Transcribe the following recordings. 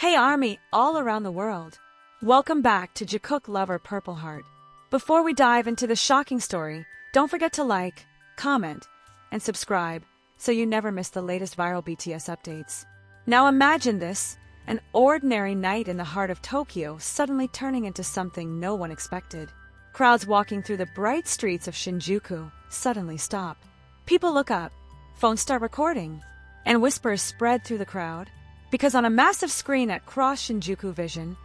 Hey Army all around the world. Welcome back to Jakuk Lover Purple Heart. Before we dive into the shocking story, don't forget to like, comment, and subscribe so you never miss the latest viral BTS updates. Now imagine this, an ordinary night in the heart of Tokyo suddenly turning into something no one expected. Crowds walking through the bright streets of Shinjuku suddenly stop. People look up, phones start recording, and whispers spread through the crowd. Because on a massive screen at Cross Shinjuku Vision,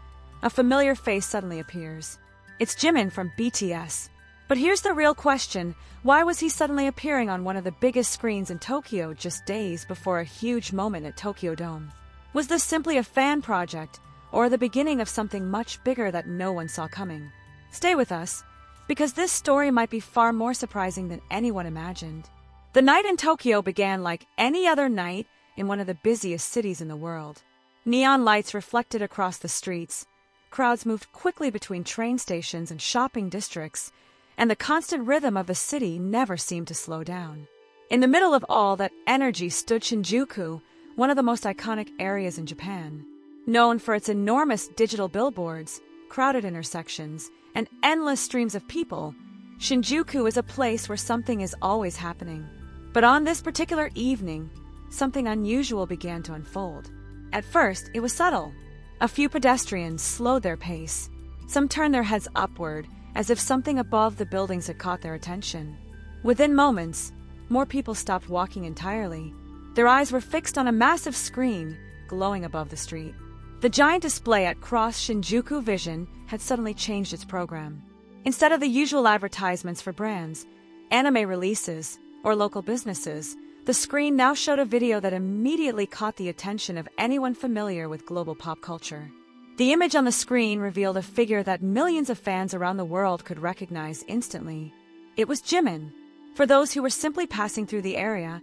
a familiar face suddenly appears. It's Jimin from BTS. But here's the real question: why was he suddenly appearing on one of the biggest screens in Tokyo just days before a huge moment at Tokyo Dome? Was this simply a fan project, or the beginning of something much bigger that no one saw coming? Stay with us, because this story might be far more surprising than anyone imagined. The night in Tokyo began like any other night in one of the busiest cities in the world. Neon lights reflected across the streets, crowds moved quickly between train stations and shopping districts, and the constant rhythm of the city never seemed to slow down. In the middle of all that energy stood Shinjuku, one of the most iconic areas in Japan. Known for its enormous digital billboards, crowded intersections, and endless streams of people, Shinjuku is a place where something is always happening. But on this particular evening, something unusual began to unfold. At first, it was subtle. A few pedestrians slowed their pace. Some turned their heads upward, as if something above the buildings had caught their attention. Within moments, more people stopped walking entirely. Their eyes were fixed on a massive screen glowing above the street. The giant display at Cross Shinjuku Vision had suddenly changed its program. Instead of the usual advertisements for brands, anime releases, or local businesses, the screen now showed a video that immediately caught the attention of anyone familiar with global pop culture. The image on the screen revealed a figure that millions of fans around the world could recognize instantly. It was Jimin. For those who were simply passing through the area,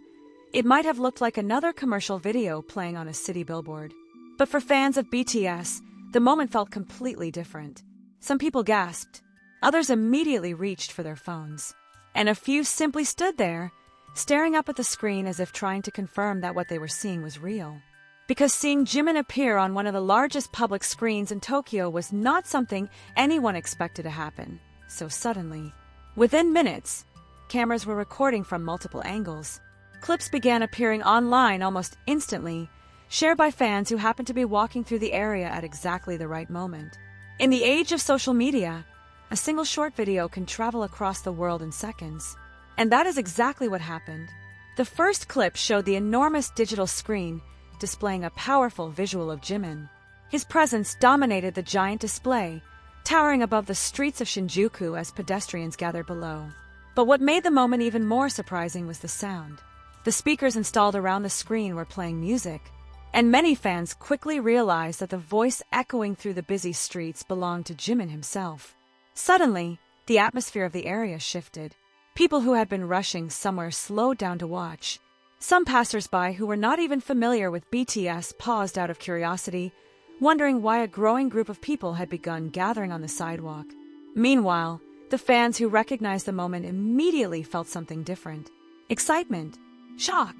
it might have looked like another commercial video playing on a city billboard. But for fans of BTS, the moment felt completely different. Some people gasped, others immediately reached for their phones, and a few simply stood there, staring up at the screen as if trying to confirm that what they were seeing was real. Because seeing Jimin appear on one of the largest public screens in Tokyo was not something anyone expected to happen so suddenly. Within minutes, cameras were recording from multiple angles. Clips began appearing online almost instantly, shared by fans who happened to be walking through the area at exactly the right moment. In the age of social media, a single short video can travel across the world in seconds. And that is exactly what happened. The first clip showed the enormous digital screen displaying a powerful visual of Jimin. His presence dominated the giant display, towering above the streets of Shinjuku as pedestrians gathered below. But what made the moment even more surprising was the sound. The speakers installed around the screen were playing music, and many fans quickly realized that the voice echoing through the busy streets belonged to Jimin himself. Suddenly, the atmosphere of the area shifted. People who had been rushing somewhere slowed down to watch. Some passers-by who were not even familiar with BTS paused out of curiosity, wondering why a growing group of people had begun gathering on the sidewalk. Meanwhile, the fans who recognized the moment immediately felt something different. Excitement, shock,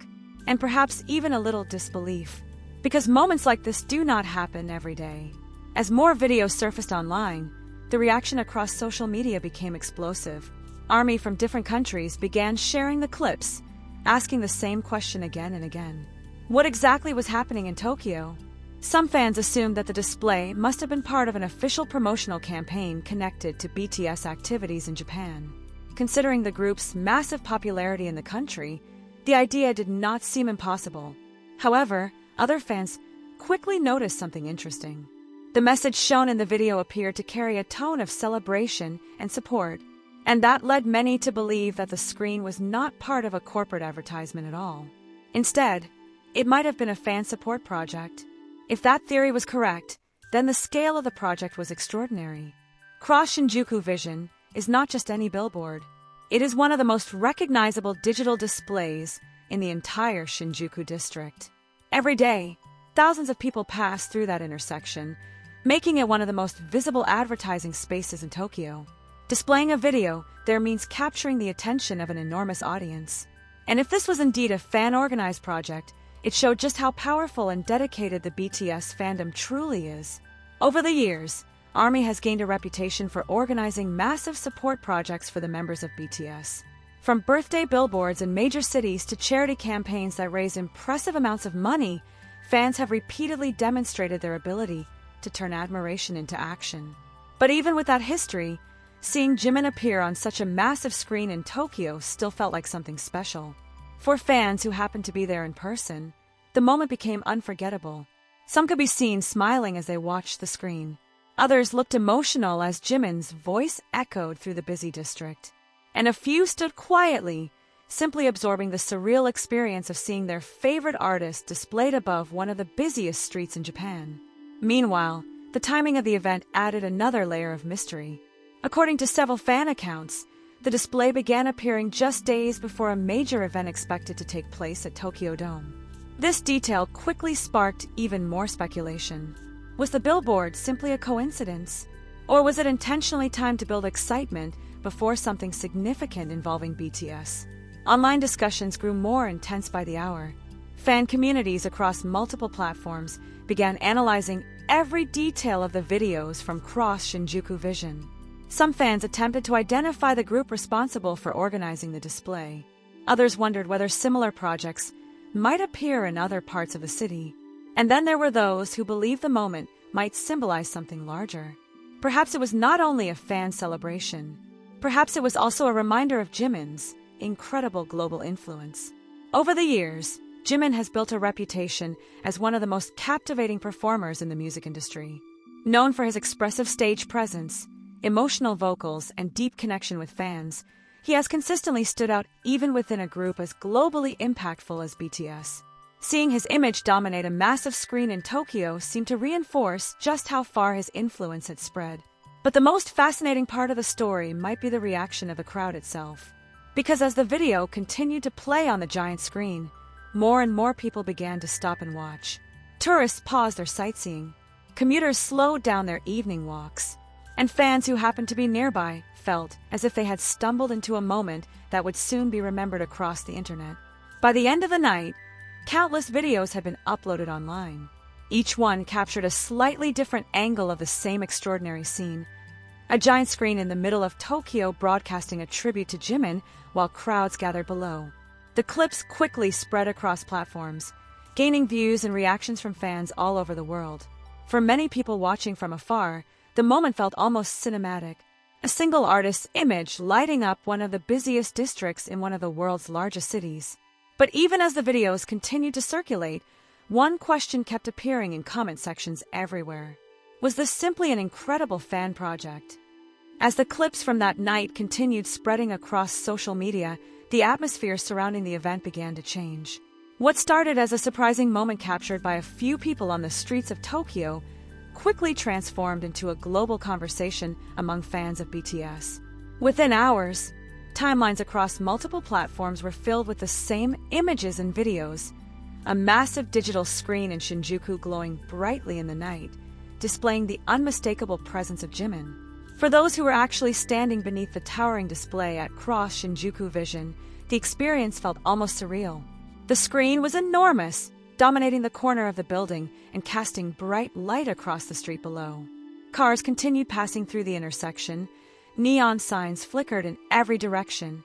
and perhaps even a little disbelief. Because moments like this do not happen every day. As more videos surfaced online, the reaction across social media became explosive. Army from different countries began sharing the clips, asking the same question again and again. What exactly was happening in Tokyo? Some fans assumed that the display must have been part of an official promotional campaign connected to BTS activities in Japan. Considering the group's massive popularity in the country, the idea did not seem impossible. However, other fans quickly noticed something interesting. The message shown in the video appeared to carry a tone of celebration and support, and that led many to believe that the screen was not part of a corporate advertisement at all. Instead, it might have been a fan support project. If that theory was correct, then the scale of the project was extraordinary. Cross Shinjuku Vision is not just any billboard. It is one of the most recognizable digital displays in the entire Shinjuku district. Every day, thousands of people pass through that intersection, making it one of the most visible advertising spaces in Tokyo. Displaying a video there means capturing the attention of an enormous audience. And if this was indeed a fan-organized project, It showed just how powerful and dedicated the BTS fandom truly is. Over the years, ARMY has gained a reputation for organizing massive support projects for the members of BTS. From birthday billboards in major cities to charity campaigns that raise impressive amounts of money, fans have repeatedly demonstrated their ability to turn admiration into action. But even with that history, seeing Jimin appear on such a massive screen in Tokyo still felt like something special. For fans who happened to be there in person, the moment became unforgettable. Some could be seen smiling as they watched the screen. Others looked emotional as Jimin's voice echoed through the busy district. And a few stood quietly, simply absorbing the surreal experience of seeing their favorite artist displayed above one of the busiest streets in Japan. Meanwhile, the timing of the event added another layer of mystery. According to several fan accounts, the display began appearing just days before a major event expected to take place at Tokyo Dome. This detail quickly sparked even more speculation. Was the billboard simply a coincidence? Or was it intentionally timed to build excitement before something significant involving BTS? Online discussions grew more intense by the hour. Fan communities across multiple platforms began analyzing every detail of the videos from Shinjuku Vision. Some fans attempted to identify the group responsible for organizing the display. Others wondered whether similar projects might appear in other parts of the city. And then there were those who believed the moment might symbolize something larger. Perhaps it was not only a fan celebration. Perhaps it was also a reminder of Jimin's incredible global influence. Over the years, Jimin has built a reputation as one of the most captivating performers in the music industry. Known for his expressive stage presence, emotional vocals, and deep connection with fans, he has consistently stood out even within a group as globally impactful as BTS. Seeing his image dominate a massive screen in Tokyo seemed to reinforce just how far his influence had spread. But the most fascinating part of the story might be the reaction of the crowd itself. Because as the video continued to play on the giant screen, more and more people began to stop and watch. Tourists paused their sightseeing, commuters slowed down their evening walks, and fans who happened to be nearby felt as if they had stumbled into a moment that would soon be remembered across the internet. By the end of the night, countless videos had been uploaded online. Each one captured a slightly different angle of the same extraordinary scene. A giant screen in the middle of Tokyo broadcasting a tribute to Jimin while crowds gathered below. The clips quickly spread across platforms, gaining views and reactions from fans all over the world. For many people watching from afar, the moment felt almost cinematic. A single artist's image lighting up one of the busiest districts in one of the world's largest cities. But even as the videos continued to circulate, one question kept appearing in comment sections everywhere. Was this simply an incredible fan project? As the clips from that night continued spreading across social media, the atmosphere surrounding the event began to change. What started as a surprising moment captured by a few people on the streets of Tokyo quickly transformed into a global conversation among fans of BTS. Within hours, timelines across multiple platforms were filled with the same images and videos. A massive digital screen in Shinjuku glowing brightly in the night, displaying the unmistakable presence of Jimin. For those who were actually standing beneath the towering display at Shinjuku Vision, the experience felt almost surreal. The screen was enormous, dominating the corner of the building and casting bright light across the street below. Cars continued passing through the intersection, neon signs flickered in every direction.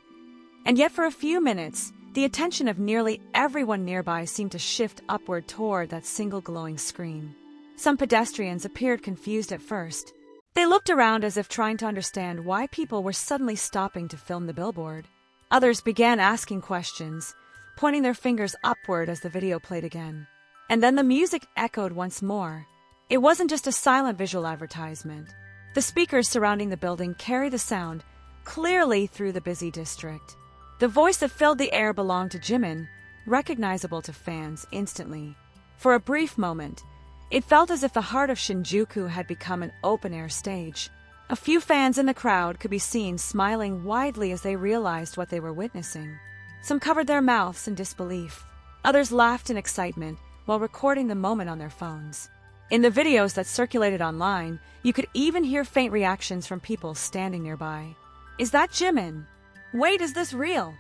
And yet for a few minutes, the attention of nearly everyone nearby seemed to shift upward toward that single glowing screen. Some pedestrians appeared confused at first. They looked around as if trying to understand why people were suddenly stopping to film the billboard. Others began asking questions, pointing their fingers upward as the video played again. And then the music echoed once more. It wasn't just a silent visual advertisement. The speakers surrounding the building carried the sound clearly through the busy district. The voice that filled the air belonged to Jimin, recognizable to fans instantly. For a brief moment, it felt as if the heart of Shinjuku had become an open-air stage. A few fans in the crowd could be seen smiling widely as they realized what they were witnessing. Some covered their mouths in disbelief. Others laughed in excitement while recording the moment on their phones. In the videos that circulated online, you could even hear faint reactions from people standing nearby. Is that Jimin? Wait, is this real?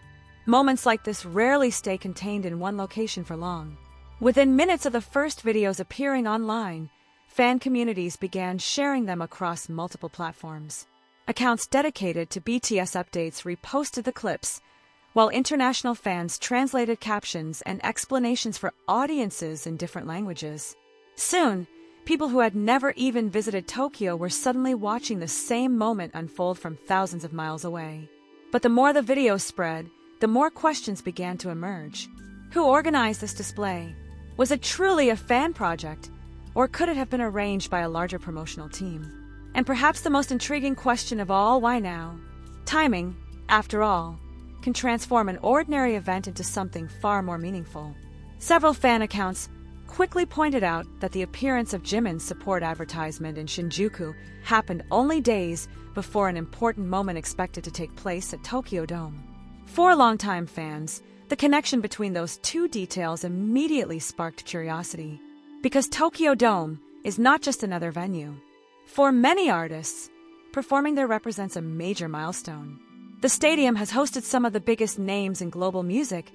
Moments like this rarely stay contained in one location for long. Within minutes of the first videos appearing online, fan communities began sharing them across multiple platforms. Accounts dedicated to BTS updates reposted the clips, while international fans translated captions and explanations for audiences in different languages. Soon, people who had never even visited Tokyo were suddenly watching the same moment unfold from thousands of miles away. But the more the videos spread, the more questions began to emerge. Who organized this display? Was it truly a fan project, or could it have been arranged by a larger promotional team? And perhaps the most intriguing question of all, why now? Timing, after all, can transform an ordinary event into something far more meaningful. Several fan accounts quickly pointed out that the appearance of Jimin's support advertisement in Shinjuku happened only days before an important moment expected to take place at Tokyo Dome. For longtime fans, the connection between those two details immediately sparked curiosity, because Tokyo Dome is not just another venue. For many artists, performing there represents a major milestone. The stadium has hosted some of the biggest names in global music,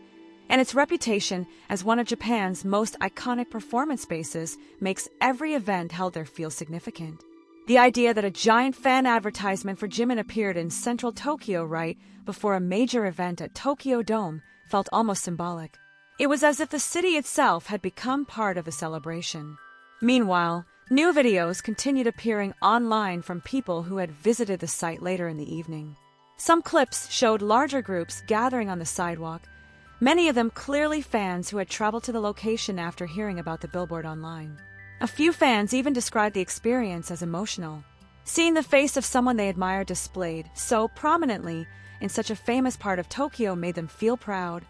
and its reputation as one of Japan's most iconic performance spaces makes every event held there feel significant. The idea that a giant fan advertisement for Jimin appeared in central Tokyo right before a major event at Tokyo Dome felt almost symbolic. It was as if the city itself had become part of the celebration. Meanwhile, new videos continued appearing online from people who had visited the site later in the evening. Some clips showed larger groups gathering on the sidewalk, many of them clearly fans who had traveled to the location after hearing about the billboard online. A few fans even described the experience as emotional. Seeing the face of someone they admired displayed so prominently in such a famous part of Tokyo made them feel proud,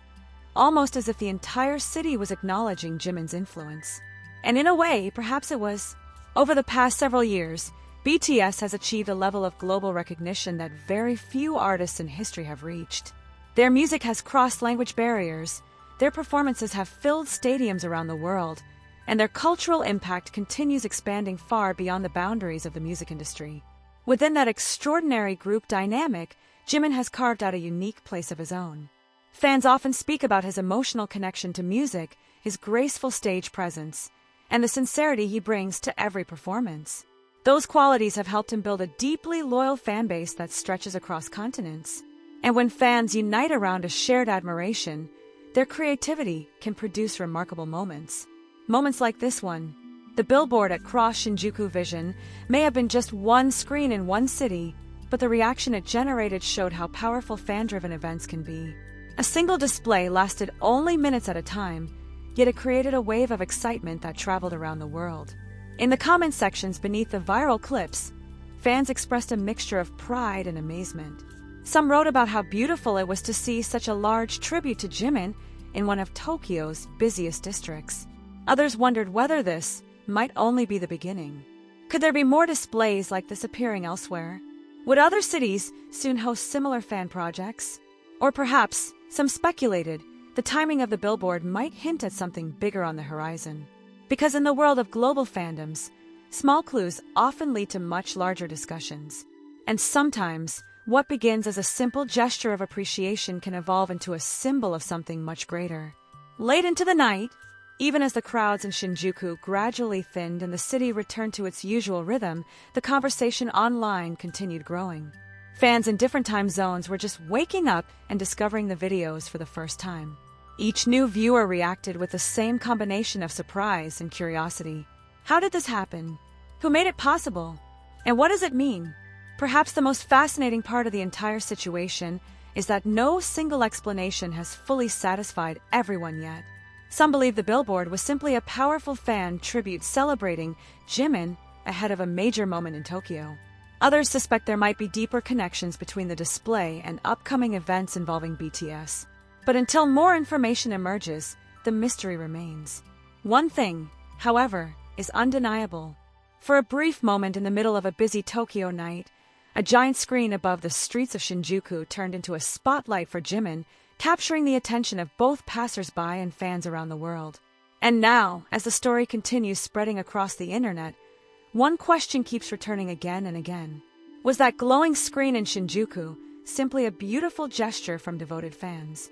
almost as if the entire city was acknowledging Jimin's influence. And in a way, perhaps it was. Over the past several years, BTS has achieved a level of global recognition that very few artists in history have reached. Their music has crossed language barriers, their performances have filled stadiums around the world, and their cultural impact continues expanding far beyond the boundaries of the music industry. Within that extraordinary group dynamic, Jimin has carved out a unique place of his own. Fans often speak about his emotional connection to music, his graceful stage presence, and the sincerity he brings to every performance. Those qualities have helped him build a deeply loyal fan base that stretches across continents. And when fans unite around a shared admiration, their creativity can produce remarkable moments. Moments like this one. The billboard at Cross Shinjuku Vision may have been just one screen in one city, but the reaction it generated showed how powerful fan-driven events can be. A single display lasted only minutes at a time, yet it created a wave of excitement that traveled around the world. In the comment sections beneath the viral clips, fans expressed a mixture of pride and amazement. Some wrote about how beautiful it was to see such a large tribute to Jimin in one of Tokyo's busiest districts. Others wondered whether this might only be the beginning. Could there be more displays like this appearing elsewhere? Would other cities soon host similar fan projects? Or perhaps, some speculated, the timing of the billboard might hint at something bigger on the horizon. Because in the world of global fandoms, small clues often lead to much larger discussions. And sometimes, what begins as a simple gesture of appreciation can evolve into a symbol of something much greater. Late into the night, even as the crowds in Shinjuku gradually thinned and the city returned to its usual rhythm, the conversation online continued growing. Fans in different time zones were just waking up and discovering the videos for the first time. Each new viewer reacted with the same combination of surprise and curiosity. How did this happen? Who made it possible? And what does it mean? Perhaps the most fascinating part of the entire situation is that no single explanation has fully satisfied everyone yet. Some believe the billboard was simply a powerful fan tribute celebrating Jimin ahead of a major moment in Tokyo. Others suspect there might be deeper connections between the display and upcoming events involving BTS. But until more information emerges, the mystery remains. One thing, however, is undeniable. For a brief moment in the middle of a busy Tokyo night, a giant screen above the streets of Shinjuku turned into a spotlight for Jimin, capturing the attention of both passers-by and fans around the world. And now, as the story continues spreading across the internet, one question keeps returning again and again. Was that glowing screen in Shinjuku simply a beautiful gesture from devoted fans?